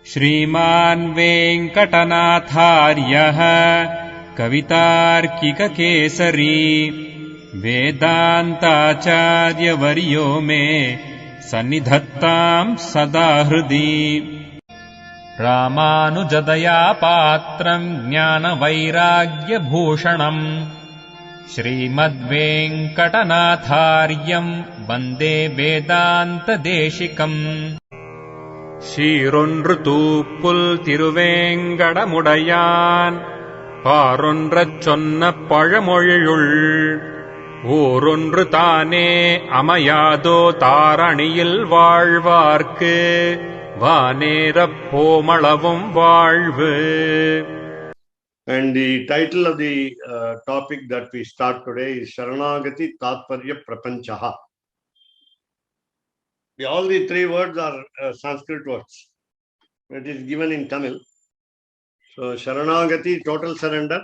श्रीमान् वेङ्कटनाथार्यः कवितार्किककेसरी वेदान्ताचार्यवर्यो मे सन्निधत्ताम् सदा हृदि। रामानुजदया पात्रम् ज्ञानवैराग्यभूषणम् श्रीमद्वेङ्कटनाथार्यम् वन्दे वेदान्तदेशिकम्। சீரொன்று தூப்புல் திருவேங்கடமுடையான் பாரொன்றச் சொன்ன பழமொழியுள் ஊரொன்று தானே அமையாதோ தாரணியில் வாழ்வார்க்கு வானேரப் போமளவும் வாழ்வு. And the title of the topic that we start today is Sharanagati Tatparya Prapanchaha. All the three words are Sanskrit words. It is given in Tamil. So Sharanagati, total surrender.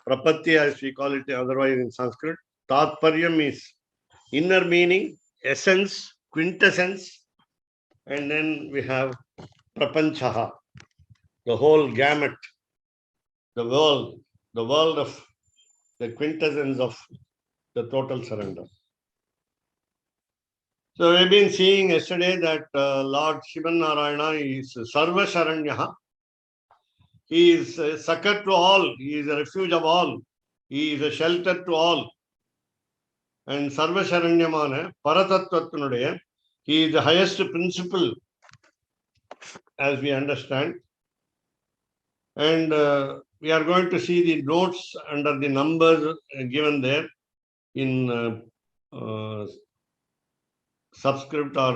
Prapatya, as we call it otherwise in Sanskrit. Tatparyam is inner meaning, essence, quintessence. And then we have Prapanchaha, the whole gamut, the world of the quintessence of the total surrender. So we've been seeing yesterday that Lord Shivan Narayana is Sarva Sharanyaha. He is a succor to all. He is a refuge of all. He is a shelter to all. And Sarva Sharanyamana, Paratattvatvanudaya, he is the highest principle as we understand. And we are going to see the notes under the numbers given there in subscript or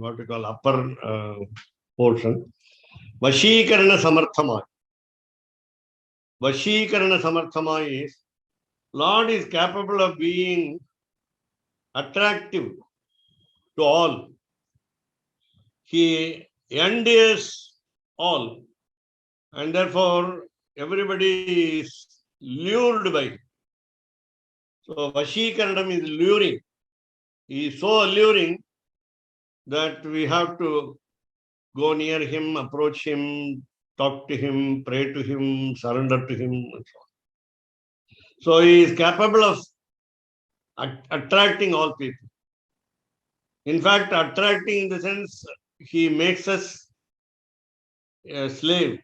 what we call upper portion. Vashikarana Samarthamai. Vashikarana Samarthamai is Lord is capable of being attractive to all. He endears all. And therefore, everybody is lured by him. So, Vashikaranam is luring. He is so alluring that we have to go near him, approach him, talk to him, pray to him, surrender to him, and so on. So, he is capable of attracting all people. In fact, attracting in the sense, he makes us a slave.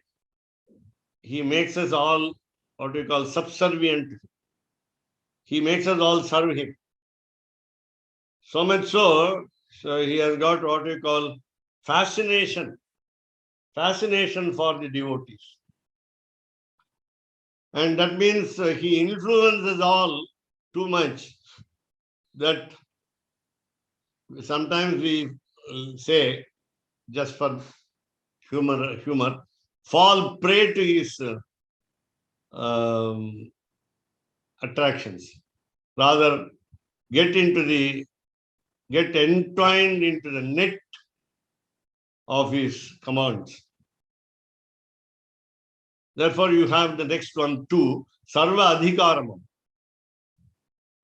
He makes us all what we call subservient. He makes us all serve him. So much so he has got what we call fascination for the devotees. And that means he influences all too much that sometimes we say, just for humor, fall prey to his attractions. Rather, get entwined into the net of his commands. Therefore, you have the next one too, Sarva Adhikaramam.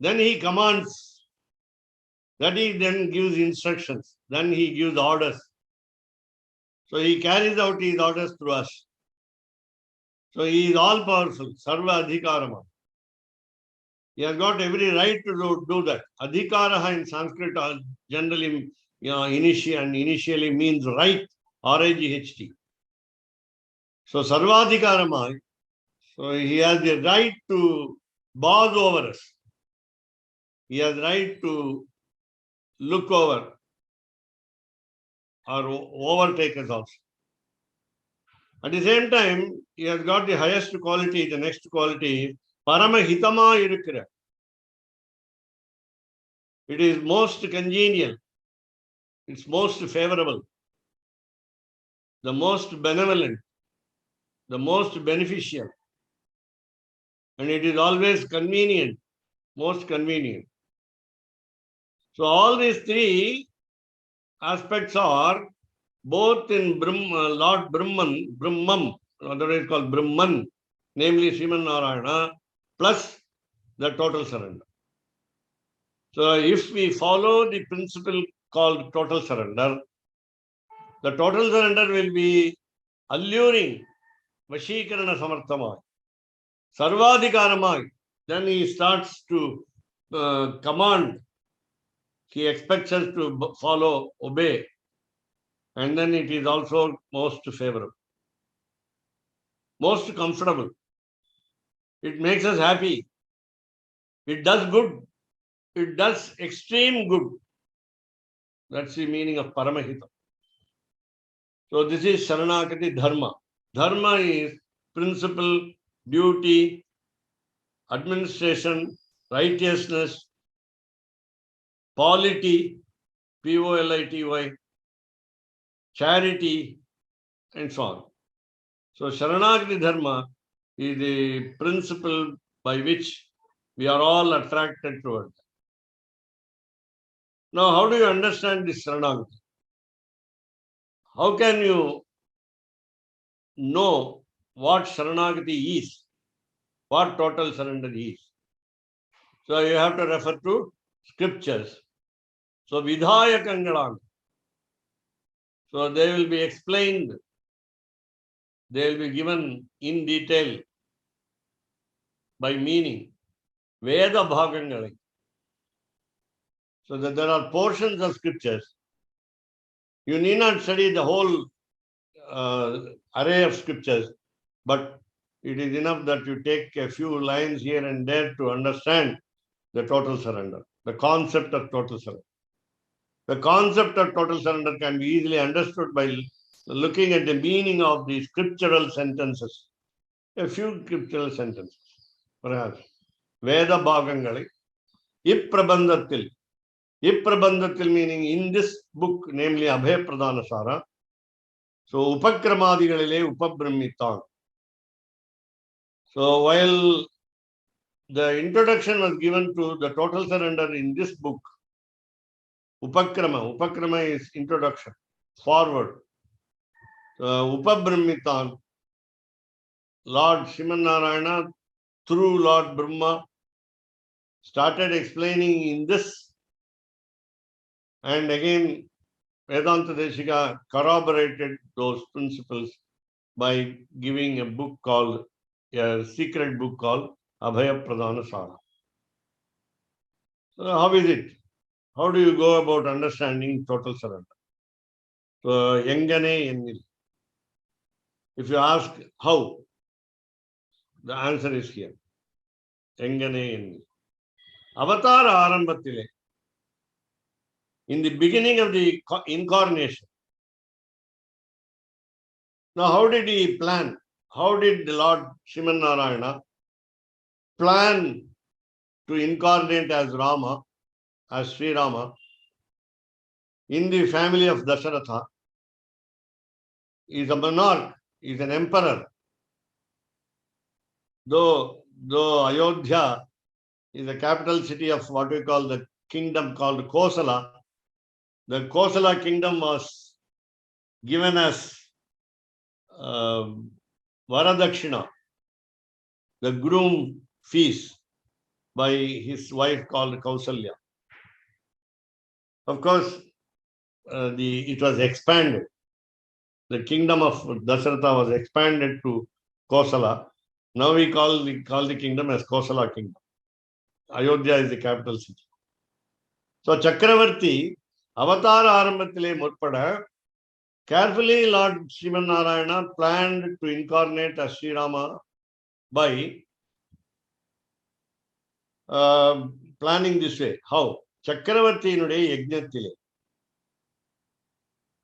Then he commands, that he then gives instructions, then he gives orders. So he carries out his orders through us. So he is all powerful, Sarva Adhikaramam. He has got every right to do that. Adhikaraha in Sanskrit generally, initially means right, R-I-G-H-T. So Sarvadhikaramai, so he has the right to boss over us. He has right to look over or overtake us also. At the same time, he has got the highest quality, the next quality is Paramahitama irukira. It is most congenial. It's most favorable. The most benevolent. The most beneficial. And it is always convenient. Most convenient. So all these three aspects are both in Lord Brahman, otherwise called Brahman, namely Sriman Narayana, plus the total surrender. So if we follow the principle called total surrender, The total surrender will be alluring, Vashikarana Samarthamai, Sarvadhikaramai. Then he starts to command. He expects us to follow, obey. And then it is also most favorable, most comfortable. It makes us happy. It does good. It does extreme good. That's the meaning of Paramahita. So this is Sharanagati Dharma. Dharma is principle, duty, administration, righteousness, polity, Polity, charity, and so on. So Sharanagati Dharma is the principle by which we are all attracted towards. Now, how do you understand this Sharanagati? How can you know what Sharanagati is? What total surrender is? So you have to refer to scriptures. So Vidhayakangalam. So they will be explained. They will be given in detail by meaning. Veda Bhagangali. So that there are portions of scriptures. You need not study the whole array of scriptures, but it is enough that you take a few lines here and there to understand the total surrender, the concept of total surrender. The concept of total surrender can be easily understood by looking at the meaning of the scriptural sentences. A few scriptural sentences, perhaps. Veda Bhagangali, Iprabandhatil. Iprabandhatil meaning in this book, namely Abhay Pradhanasara. So Upakramadhigalile Upabrahmitan. So while the introduction was given to the total surrender in this book, Upakrama is introduction, forward. Upabrahmitan, Lord Srimanarayana through Lord Brahma started explaining in this, and again Vedanta Deshika corroborated those principles by giving a book called, a secret book called Abhaya Pradhanasara. So how is it? How do you go about understanding total surrender? So, Yengane Yenil. If you ask how, the answer is here. Yengane Yenil. Avatara Arambathile. In the beginning of the incarnation. Now, how did he plan? How did the Lord Sriman Narayana plan to incarnate as Rama, as Sri Rama, in the family of Dasharatha? He is a monarch, he is an emperor. Though Ayodhya is the capital city of what we call the kingdom called Kosala, the Kosala kingdom was given as Varadakshina, the groom feast, by his wife called Kausalya. Of course, it was expanded. The kingdom of Dasharatha was expanded to Kosala. Now we call the kingdom as Kosala kingdom. Ayodhya is the capital city. So Chakravarti, Avatara Arambathile Murpada, carefully Lord Sriman Narayana planned to incarnate as Sri Rama by planning this way. How? Chakravarti inude yajnathile.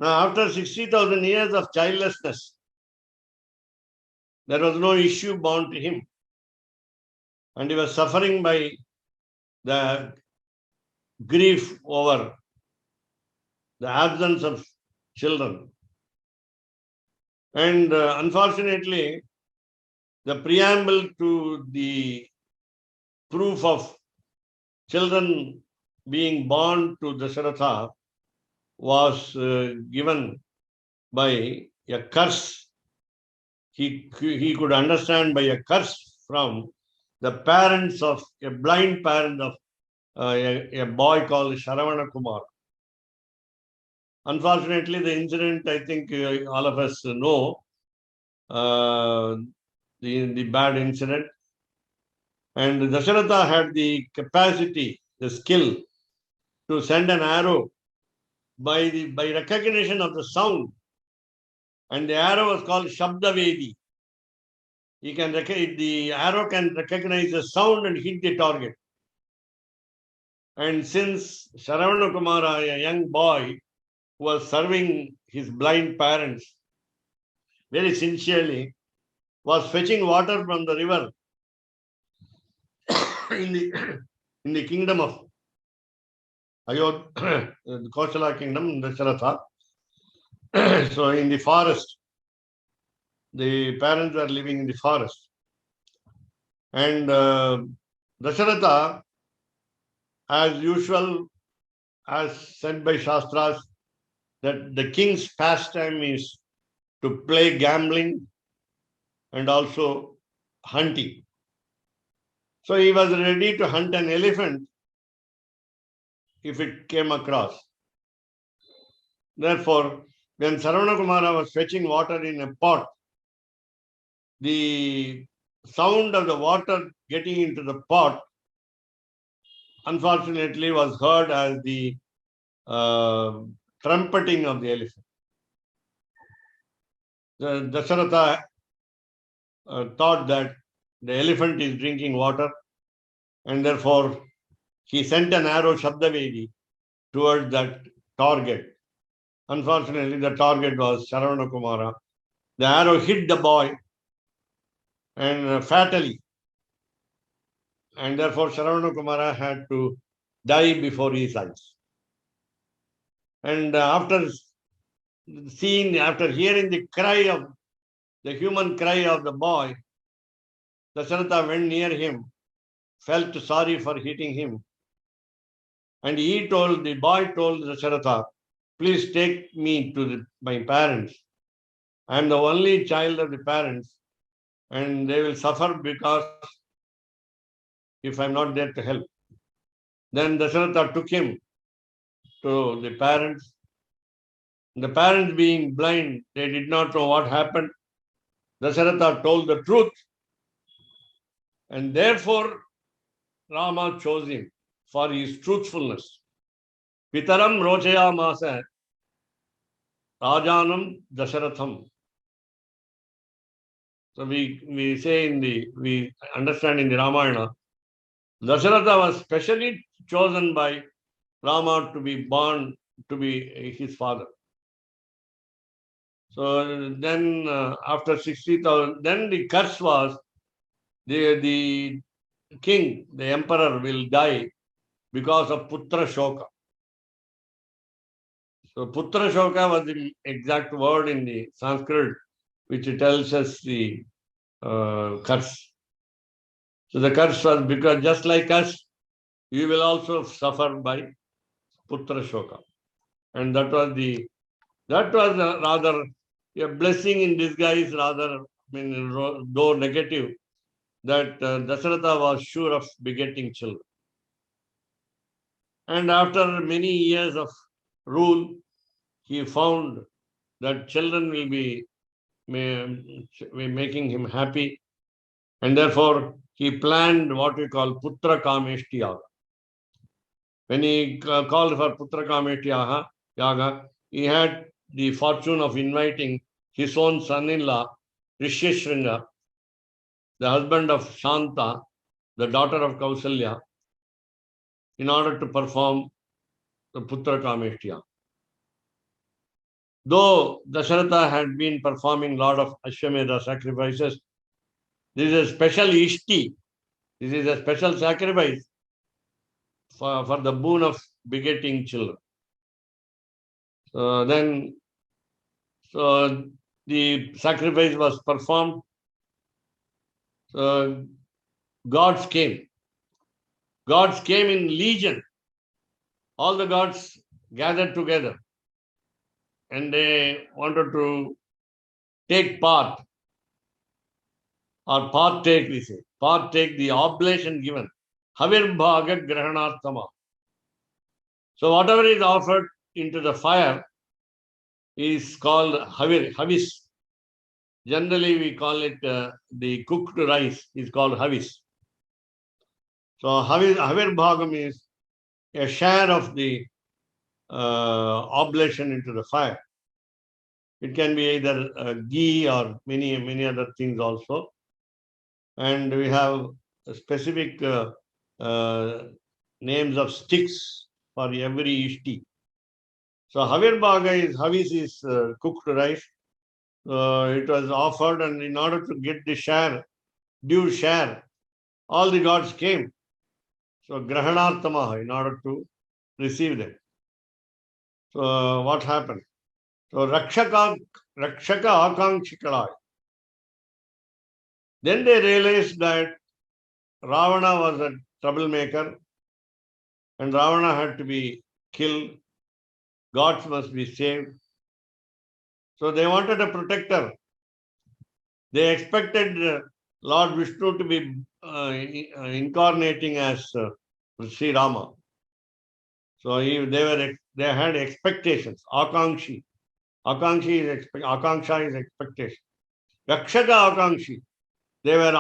Now, after 60,000 years of childlessness, there was no issue bound to him. And he was suffering by the grief over the absence of children. And unfortunately, the preamble to the proof of children being born to Dasharatha was given by a curse. He could understand by a curse from the parents of a blind parent of a boy called Sharavana Kumar. Unfortunately, the incident, I think all of us know, the bad incident. And Dasharatha had the capacity, the skill to send an arrow by recognition of the sound. And the arrow was called Shabdavedi. The arrow can recognize the sound and hit the target. And since Saravana Kumara, a young boy who was serving his blind parents very sincerely, was fetching water from the river in the kingdom of Ayodhya, the Kosala kingdom, Dasharatha. So in the forest, the parents were living in the forest. And Dasharatha, as usual, as said by Shastras, that the king's pastime is to play gambling and also hunting. So he was ready to hunt an elephant if it came across. Therefore, when Saravana Kumara was fetching water in a pot, the sound of the water getting into the pot, unfortunately, was heard as the trumpeting of the elephant. The Dasharatha thought that the elephant is drinking water, and therefore he sent an arrow Shabdavedi towards that target. Unfortunately, the target was Saravana Kumara. The arrow hit the boy and fatally, and therefore Saravana Kumara had to die before his eyes. And after hearing the cry of the human cry of the boy, Dasharatha went near him, felt sorry for hitting him, and the boy told Dasharatha, please take me to my parents. I am the only child of the parents, and they will suffer because if I am not there to help. Then Dasharatha took him to the parents. The parents being blind, they did not know what happened. Dasharatha told the truth, and therefore Rama chose him for his truthfulness. Pitaram rochayamasa Rajanam Dasharatham. So we understand in the Ramayana, Dasharatha was specially chosen by Rama to be born to be his father. So then after 60,000, then the curse was the king, the emperor will die because of Putra Shoka. So Putra Shoka was the exact word in the Sanskrit which tells us the curse. So the curse was because just like us, you will also suffer by Putra Shoka. And that was rather a blessing in disguise, rather, though negative, that Dasharatha was sure of begetting children. And after many years of rule, he found that children will be making him happy, and therefore he planned what we call Putra Kameshti Yaga. When he called for Putra Kameshti Yaga, he had the fortune of inviting his own son-in-law, Rishyashringa, the husband of Shanta, the daughter of Kausalya, in order to perform the Putra Kameshti Yaga. Though Dasharatha had been performing a lot of Ashwamedha sacrifices, this is a special Ishti. This is a special sacrifice for the boon of begetting children. So the sacrifice was performed. So gods came. Gods came in legion. All the gods gathered together, and they wanted to take part, or partake, we say, partake the oblation given. Havirbhaga Grahanartama. So whatever is offered into the fire, is called havis. Generally, we call it the cooked rice is called havis. So Havir Bhagam is a share of the oblation into the fire. It can be either ghee or many other things also. And we have specific names of sticks for every ishti. So Havir Havis is cooked rice. It was offered, and in order to get the due share, all the gods came. So Grahanartamaha, in order to receive them. So what happened? So Rakshaka Akankshikala. Then they realized that Ravana was a troublemaker and Ravana had to be killed. Gods must be saved. So they wanted a protector. They expected Lord Vishnu to be incarnating as Sri Rama. So they had expectations. Akankshi. Akanksha is expectation. Rakshaka Akankshi. They were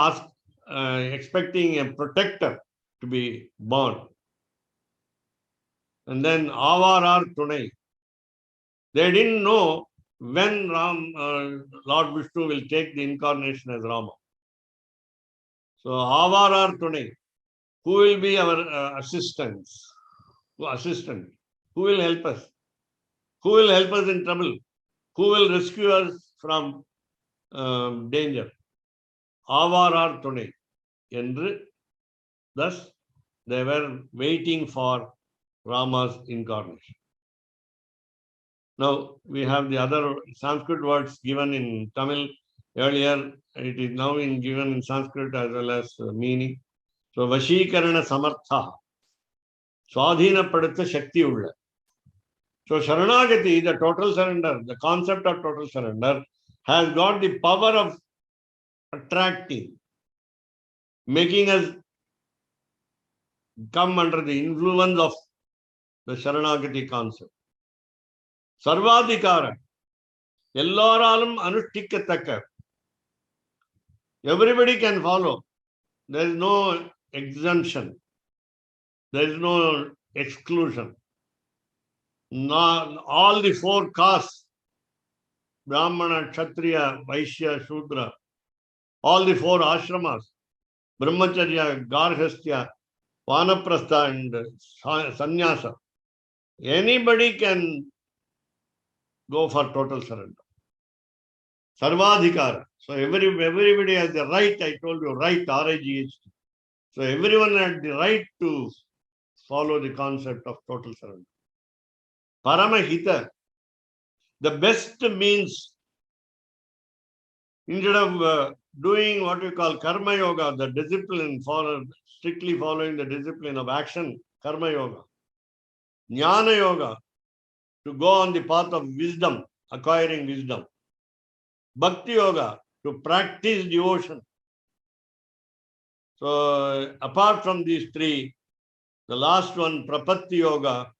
expecting a protector to be born. And then Avarar Tunai. They didn't know when Lord Vishnu will take the incarnation as Rama. So Avarar Tunai. Who will be our assistant? Who will help us? Who will help us in trouble? Who will rescue us from danger? Avarar Tunai. Thus, they were waiting for Rama's incarnation. Now, we have the other Sanskrit words given in Tamil earlier. It is now given in Sanskrit as well as meaning. So, Vashikarana Samartha. Swadhina Padatta Shakti Ulla. So, Sharanagati, the total surrender, the concept of total surrender, has got the power of attracting, making us come under the influence of the Sharanagati concept. Sarvadhikara. Ellaralum anushtikkathakka. Everybody can follow. There is no exemption. There is no exclusion. All the four castes, Brahmana, Kshatriya, Vaishya, Shudra, all the four ashramas, Brahmacharya, Garhastya, Vanaprastha and Sannyasa, anybody can go for total surrender. Sarvadhikara. So everybody has the right, I told you, right, R-I-G-H. So everyone had the right to follow the concept of total surrender. Paramahita. The best means, instead of doing what we call karma yoga, the discipline, strictly following the discipline of action, karma yoga. Jnana yoga, to go on the path of wisdom, acquiring wisdom. Bhakti yoga, to practice devotion. So, apart from these three, the last one, Prapatti yoga,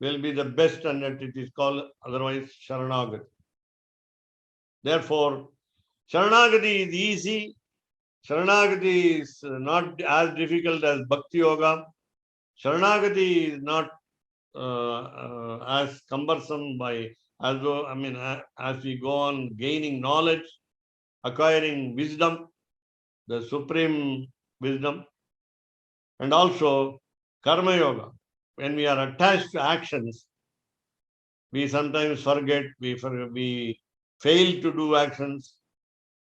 will be the best, and it is called otherwise Sharanagati. Therefore, Sharanagati is easy. Sharanagati is not as difficult as Bhakti yoga. Sharanagati is not as cumbersome as we go on gaining knowledge, acquiring wisdom, the supreme wisdom, and also karma yoga. When we are attached to actions, we sometimes forget, we fail to do actions,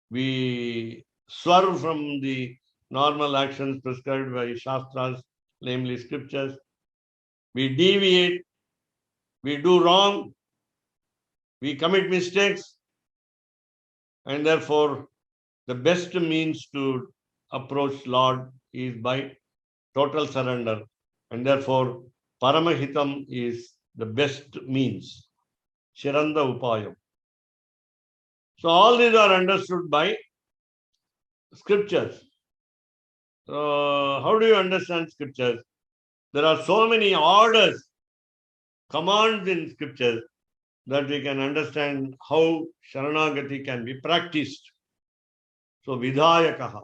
we swerve from the normal actions prescribed by Shastras, namely scriptures. We deviate, we do wrong, we commit mistakes, and therefore the best means to approach Lord is by total surrender, and therefore Paramahitam is the best means. Shiranda Upayam. So all these are understood by scriptures. So how do you understand scriptures? There are so many orders, commands in scriptures. that we can understand how Sharanagati can be practiced. So Vidhayakaha.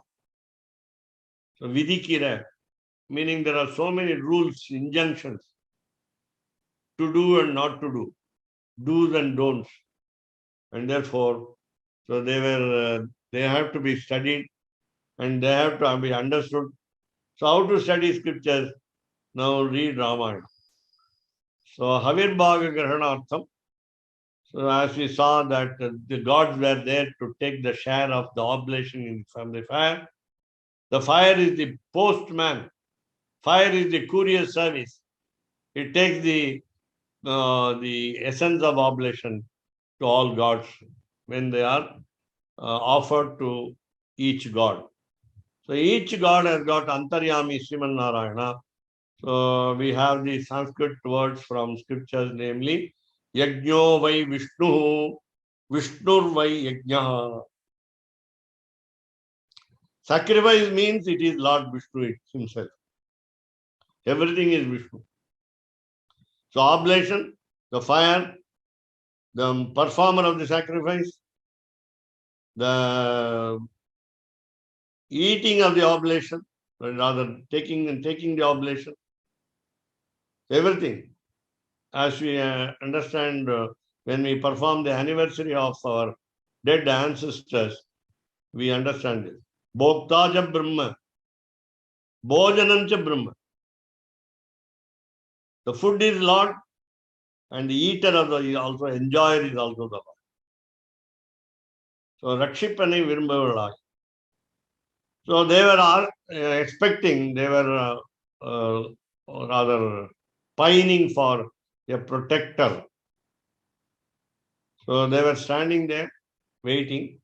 So Vidikira, meaning there are so many rules, injunctions to do and not to do, do's and don'ts. And therefore, so they have to be studied and they have to be understood. So how to study scriptures? Now read Ramayana. So Havirbhaga Grahanartham. So as we saw that the gods were there to take the share of the oblation from the fire. The fire is the postman. Fire is the courier service. It takes the essence of oblation to all gods when they are offered to each god. So each god has got Antaryami Sriman Narayana. So we have the Sanskrit words from scriptures, namely Yajno vai Vishnu, Vishnur vai Yajna. Sacrifice means it is Lord Vishnu himself. Everything is Vishnu. So oblation, the fire, the performer of the sacrifice, the eating of the oblation, rather taking the oblation, everything. As we understand, when we perform the anniversary of our dead ancestors, we understand this. Bhoktaja Brahma, Bhojanancha Brahma. The food is Lord, and the eater also enjoyer is also the Lord. So Rakshipani Virumbavallai. So they were expecting, they were rather pining for a protector. So they were standing there, waiting.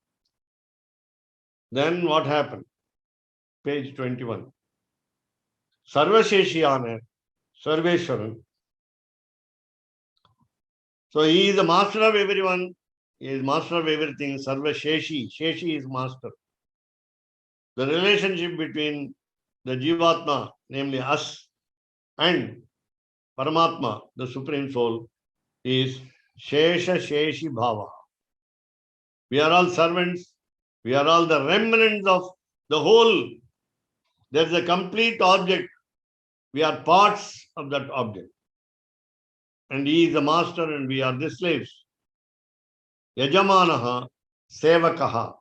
Then what happened? Page 21. Sarvasheshiyana, Sarveshwaran. So he is the master of everyone. He is master of everything. Sarvasheshi. Sheshi is master. The relationship between the Jivatma, namely us, and Paramatma, the Supreme Soul, is Shesha Sheshi Bhava. We are all servants. We are all the remnants of the whole. There is a complete object. We are parts of that object. And he is the master and we are the slaves. Yajamanaha, Sevakaha,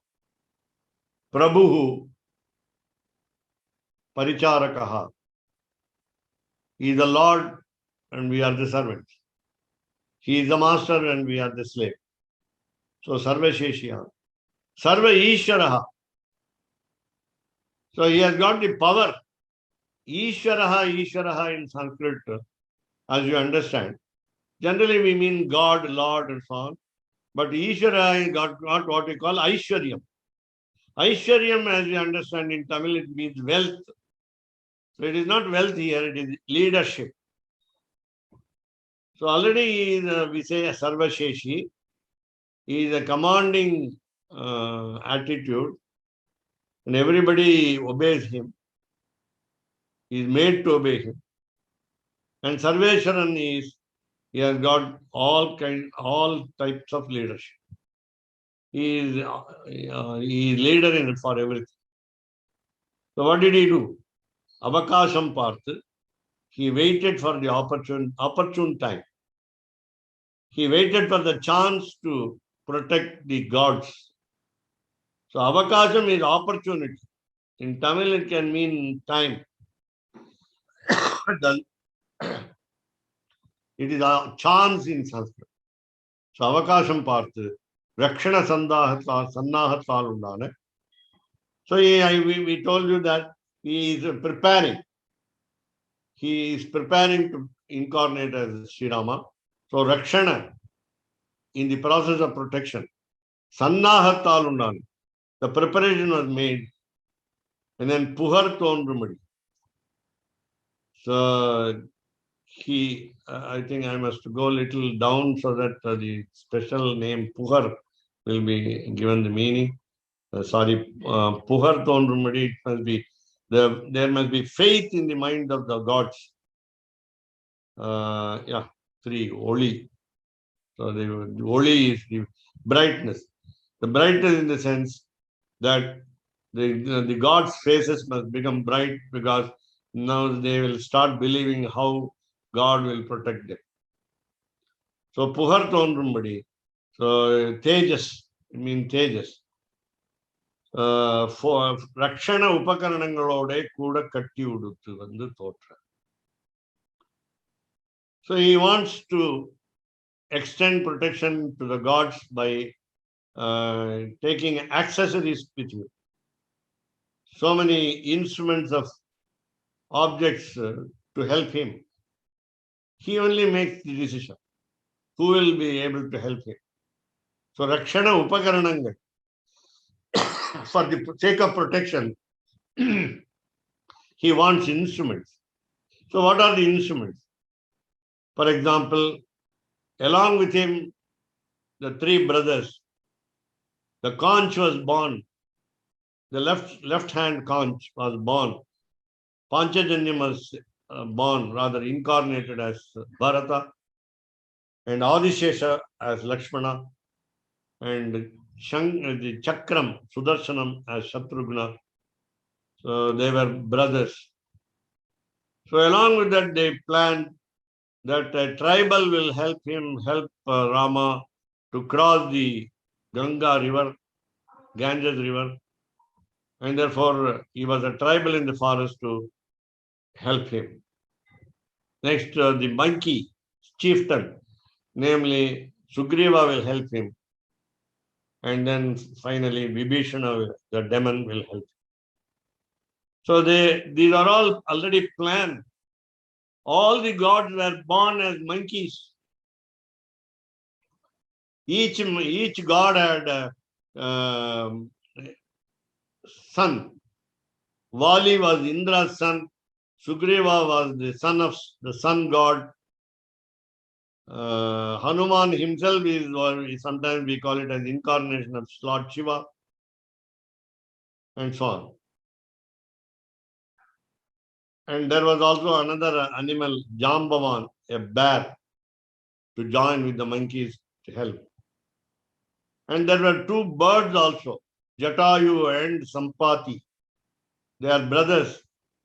Prabhuhu, Paricharakaha. He is the Lord and we are the servants. He is the master and we are the slave. So Sarva Sheshya. Sarva Ishvaraha. So he has got the power. Ishvaraha in Sanskrit, as you understand. Generally we mean God, Lord and so on. But Ishvara got what we call Aishwaryam. Aishwaryam, as we understand in Tamil, it means wealth. So it is not wealth here, it is leadership. So already we say Sarva Sheshi. He is a commanding attitude and everybody obeys him. He is made to obey him. And Sarveshwaran he has got all types of leadership. He is leader for everything. So what did he do? Avakasham Partha. He waited for the opportune time. He waited for the chance to protect the gods. So Avakasham is opportunity. In Tamil it can mean time. It is a chance in Sanskrit. So Avakasham Partha. Rakshana Sannahat Undane. So we told you that he is preparing. He is preparing to incarnate as Sri Rama. So Rakshana, in the process of protection, Sannahat Undane. The preparation was made. And then Puhar Tondrumadi. So I think I must go a little down so that the special name Puhar will be given the meaning. Puhar Tondrumadi, it must be, there must be faith in the mind of the gods. 3, Oli. So the Oli is the brightness. The brightness in the sense that the gods' faces must become bright because now they will start believing how God will protect them. So Puhar Thondrumbadi. So Tejas, it means Tejas. For Rakshana Upakaranangalode Kuda Katti Uduttu Vandu Thotra. So he wants to extend protection to the gods by taking accessories with you. So many instruments of objects to help him. He only makes the decision. Who will be able to help him? So Rakshana Upakaranangal, for the sake of protection, he wants instruments. So what are the instruments? For example, along with him, the three brothers, the conch was born. The left hand conch was born. Panchajanyam was born, rather incarnated as Bharata, and Adishesha as Lakshmana, and the Chakram, Sudarshanam as Shatrughna. So they were brothers. So along with that, they planned that a tribal will help Rama to cross the Ganga river, Ganges river, and therefore he was a tribal in the forest to help him. Next, the monkey chieftain, namely Sugriva, will help him. And then finally Vibhishana, the demon, will help him. So these are all already planned. All the gods were born as monkeys. Each god had a son. Vali was Indra's son. Sugriva was the son of the sun god. Hanuman himself is sometimes we call it as incarnation of Lord Shiva, and so on. And there was also another animal, Jambavan, a bear, to join with the monkeys to help. And there were two birds also, Jatayu and Sampati. They are brothers.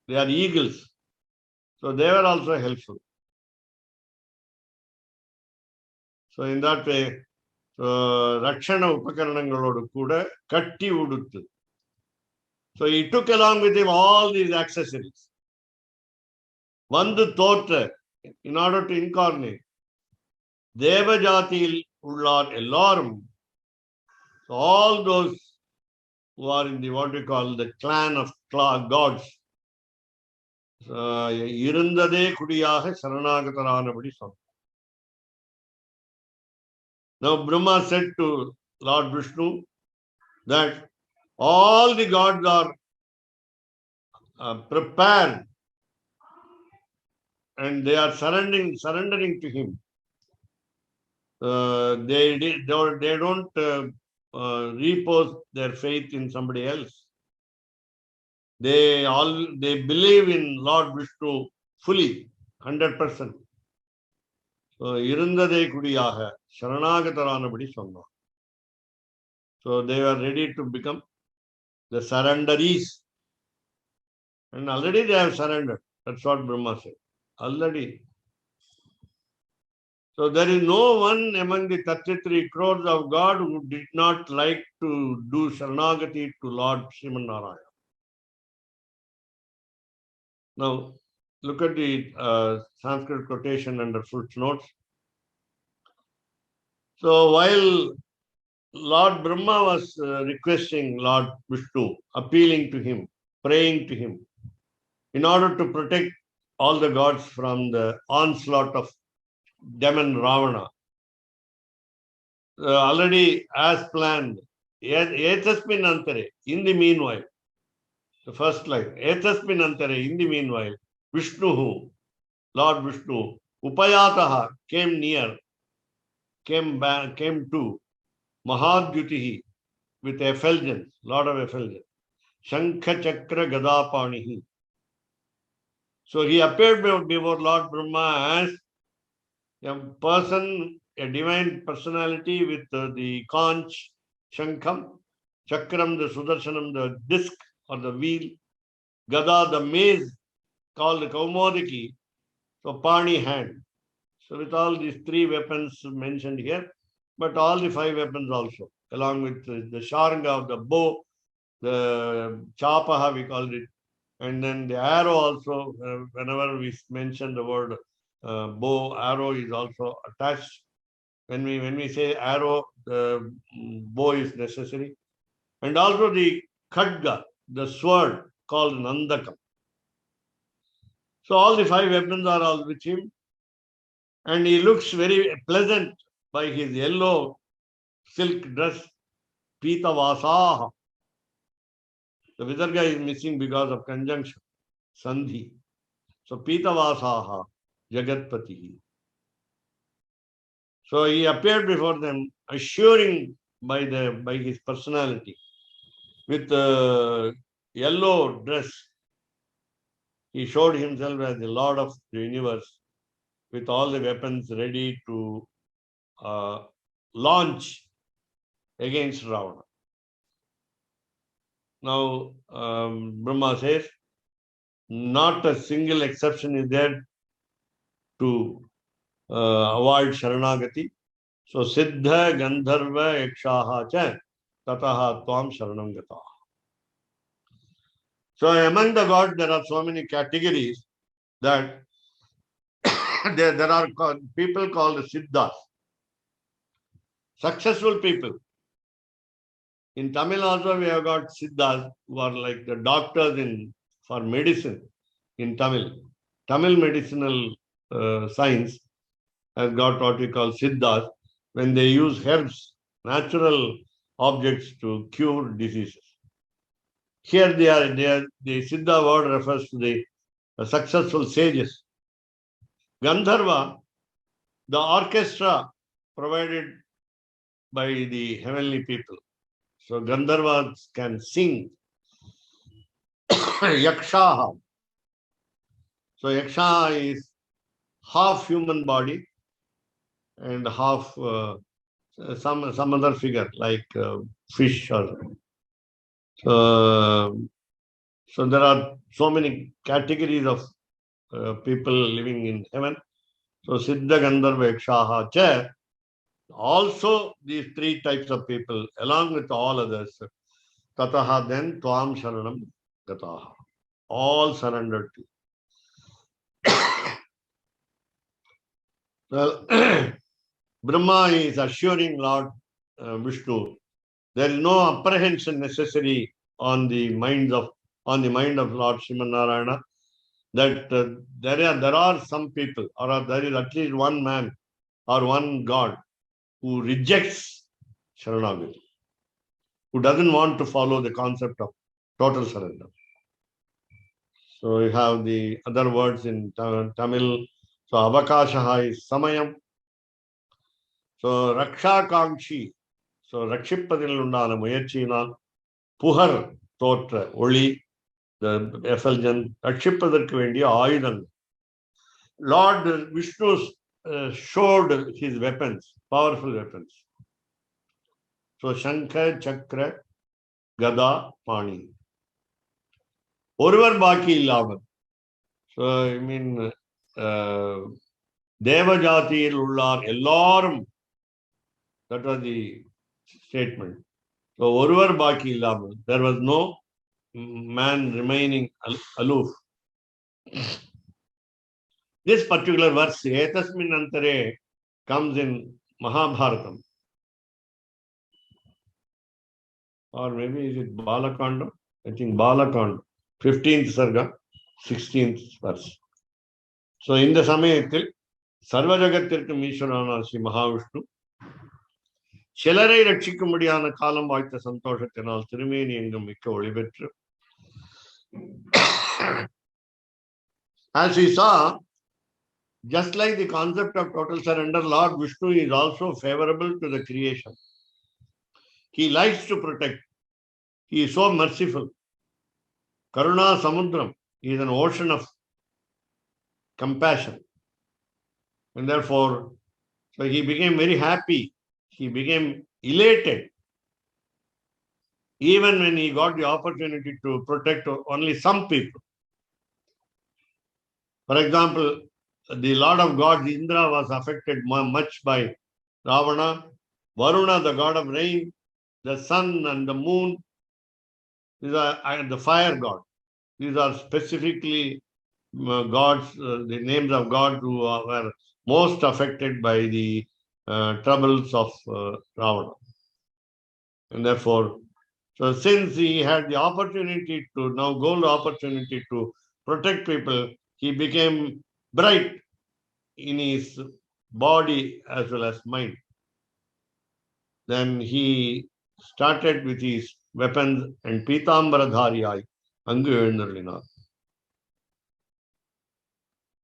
They are eagles. So they were also helpful. So in that way, Rakshana Upakaranangalodu Kuda Katti Uduttu. So he took along with him all these accessories. Vandu Thotra, in order to incarnate. Devajatil Ullar Ellarum. So all those who are in the what we call the clan of gods. Irundade Kudiyaha Saranagataranavari Sam. Now Brahma said to Lord Vishnu that all the gods are prepared and they are surrendering to him. They don't repose their faith in somebody else. They believe in Lord Vishnu fully, 100%. So Irundade Kudiyaha Sharanagataranavari Sonna. So they are ready to become the surrenderies. And already they have surrendered. That's what Brahma said. Already. So there is no one among the 33 crores of God who did not like to do Sharanagati to Lord Sriman Narayana. Now, look at the Sanskrit quotation under footnotes. So while Lord Brahma was requesting Lord Vishnu, appealing to him, praying to him, in order to protect all the gods from the onslaught of demon Ravana. Already as planned, Etasmin Antare, in the meanwhile, the first line, Etasmin Antare, in the meanwhile, Vishnu, Lord Vishnu, Upayataha, came near, came to Mahadhyutihi with effulgence, lot of effulgence. Shankha Chakra Gadapanihi. So he appeared before Lord Brahma as a person a divine personality with the conch, Shankam, Chakram, the Sudarshanam, the disc or the wheel, Gada, the maze called the Kaumodiki, so Pani, hand. So with all these three weapons mentioned here, but all the five weapons also, along with the Sharanga of the bow, the Chapaha we called it, and then the arrow also, whenever we mention the word bow, arrow is also attached. When we say arrow, the bow is necessary. And also the khadga, the sword called Nandakam. So all the five weapons are all with him. And he looks very pleasant by his yellow silk dress, Pitavasaha. The Visarga is missing because of conjunction, Sandhi. So Pitavasaha, Jagatpati. So he appeared before them, assuring by his personality, with the yellow dress. He showed himself as the Lord of the universe, with all the weapons ready to launch against Ravana. Now, Brahma says, not a single exception is there to avoid Sharanagati. So, Siddha, Gandharva, Yakshaha cha, Tataha Tvam Sharanam Gata. So, among the gods, there are so many categories that there are people called Siddhas, successful people. In Tamil also we have got Siddhas who are like the doctors for medicine in Tamil. Tamil medicinal science has got what we call Siddhas when they use herbs, natural objects to cure diseases. Here the Siddha word refers to the successful sages. Gandharva, the orchestra provided by the heavenly people. So Gandharvas can sing. Yakshaha. So Yaksha is half human body and half some other figure like fish or so there are so many categories of people living in heaven. So Siddha, Gandharva, Yakshaha, cha. Also these three types of people along with all others. Tataha, then Tvam Sharanam Gataha. All surrendered to. Well, Brahma is assuring Lord Vishnu, there is no apprehension necessary on the mind of Lord Srimanarayana that there are some people or there is at least one man or one God who rejects Sharanagati, who doesn't want to follow the concept of total surrender. So you have the other words in Tamil. So Avakashaha is Samayam. So Raksha Kamshi. So Rakshipadil Undana Muyachina. Puhar Totra Oli, the effulgent Rakshipadarku Vendiya Ayudan. Lord Vishnu showed his weapons, powerful weapons. So Shankha, Chakra, Gada, Pani. Oruvar Baki Illamal. So I mean Devajati Ullar Ellarum. That was the statement. So Oruvar Baki Illamal. There was no man remaining aloof. This particular verse, Etasmin Antare, comes in Mahabharatam. Or maybe is it Balakanda? I think Balakanda. 15th Sarga, 16th verse. So in the Samayatil, Sarvajagatirku Mishwarana Sri Mahavishnu, Shelarai Rakshikumbadiana Kalam Vaita Santoshakanal Tirumeni Engam Mikka Olibetru. As we saw, just like the concept of total surrender, Lord Vishnu is also favorable to the creation. He likes to protect. He is so merciful. Karuna Samudram is an ocean of compassion. And therefore, So he became very happy. He became elated. Even when he got the opportunity to protect only some people. For example, the Lord of Gods, Indra, was affected much by Ravana. Varuna, the god of rain, the sun and the moon, these are the fire god. These are specifically gods, the names of gods who were most affected by the troubles of Ravana. And therefore, so since he had the opportunity to, now gold opportunity to protect people, he became bright in his body as well as mind. Then he started with his weapons and Pitambaradhariyai, Angu எழுந்தருளினார்.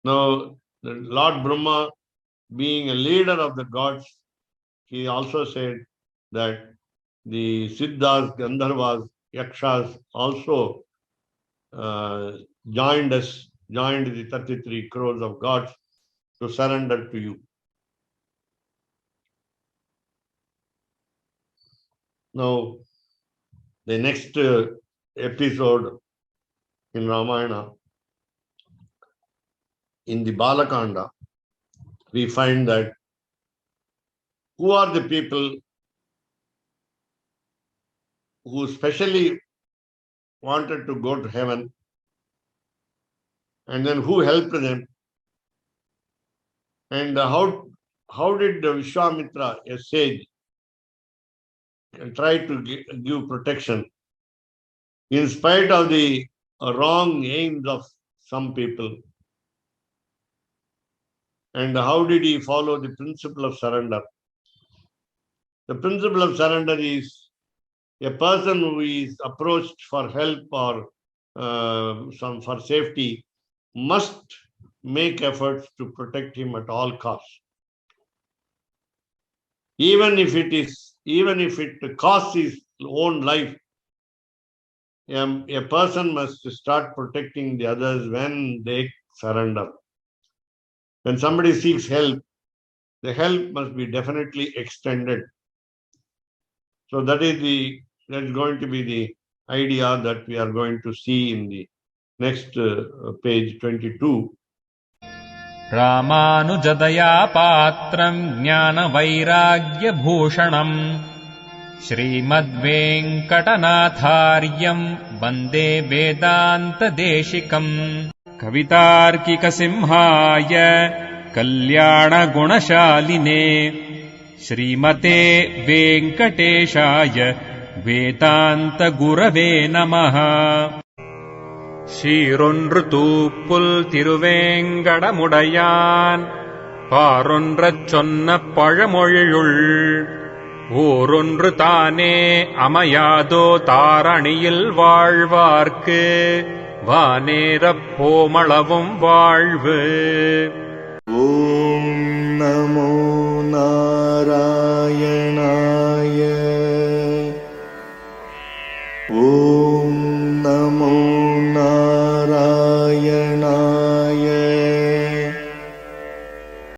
Now, the Lord Brahma, being a leader of the gods, he also said that the Siddhas, Gandharvas, Yakshas also joined the 33 crores of gods to surrender to you. Now, the next episode in Ramayana, in the Balakanda, we find that who are the people who specially wanted to go to heaven, and then who helped them, and how did Vishwamitra, a sage, try to give protection in spite of the wrong aims of some people, and how did he follow the principle of surrender? The principle of surrender is a person who is approached for help or for safety must make efforts to protect him at all costs. Even if it costs his own life, a person must start protecting the others when they surrender. When somebody seeks help, the help must be definitely extended. So that's going to be the idea that we are going to see in the next page 22. Ramanujadaya patram jnana vairagya bhushanam Srimad Venkatanatharyam Vande Vedanta Deshikam Kavitarkika Simhaya Kalyana Gunashaline Srimate Venkateshaya Vedanta Gurave Namaha சீரொன்று Thoopul Thiruvengadamudaiyan பாரொன்றச் சொன்ன பழமொழியுள் ஓரொன்று தானே அமையாதோ தாரணியில் வாழ்வார்க்கு வானேரப் போமளவும் வாழ்வு